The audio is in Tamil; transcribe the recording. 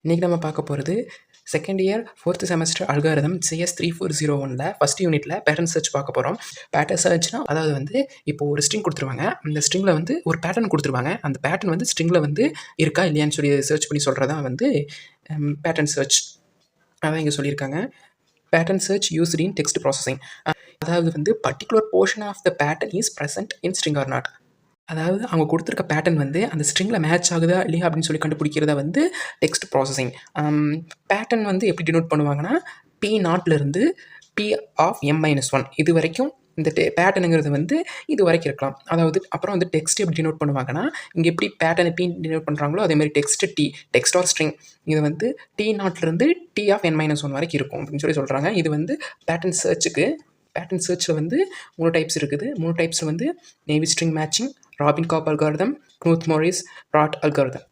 இன்றைக்கி நம்ம பார்க்க போகிறது second year 4th semester algorithm CS 3401 first யூனிட்டில் பேட்டர்ன் சர்ச் பார்க்க போகிறோம். பேட்டர்ன் சர்ச்னால் அதாவது வந்து இப்போ ஒரு ஸ்ட்ரிங் கொடுத்துருவாங்க. அந்த ஸ்ட்ரிங்கில் வந்து ஒரு பேட்டர்ன் கொடுத்துருவாங்க. அந்த பேட்டர்ன் வந்து ஸ்ட்ரிங்கில் வந்து இருக்கா இல்லையான்னு சொல்லி சர்ச் பண்ணி சொல்கிறதான் வந்து பேட்டர்ன் சர்ச். அதான் இங்கே சொல்லியிருக்காங்க. Pattern search used in text processing. அதாவது வந்து particular portion of the pattern is present in string or not. அதாவது அவங்க கொடுத்துருக்க பேட்டர்ன் வந்து அந்த ஸ்ட்ரிங்கில் மேட்ச் ஆகுதா இல்லையா அப்படின்னு சொல்லி கண்டுபிடிக்கிறத வந்து டெக்ஸ்ட் ப்ராசஸிங். பேட்டர்ன் வந்து எப்படி டினோட் பண்ணுவாங்கன்னா P0லேருந்து P(m-1) இது வரைக்கும் இந்த பேட்டர்னுங்கிறது வந்து இது வரைக்கும் இருக்கலாம். அதாவது அப்புறம் வந்து டெக்ஸ்ட் எப்படி டினோட் பண்ணுவாங்கன்னா இங்கே எப்படி பேட்டர்னை P டினோட் பண்ணுறாங்களோ அதேமாதிரி டெக்ஸ்ட் ஆர் ஸ்ட்ரிங் இது வந்து T0லேருந்து T(n-1) வரைக்கும் இருக்கும் அப்படின்னு சொல்லி சொல்கிறாங்க. இது வந்து பேட்டர்ன் சர்ச்சுக்கு. பேட்டர்ன் சர்ச்சில் வந்து 3 டைப்ஸ் இருக்குது. 3 டைப்ஸில் வந்து naive string matching, Rabin Karp algorithm, Knuth-Morris, Pratt algorithm.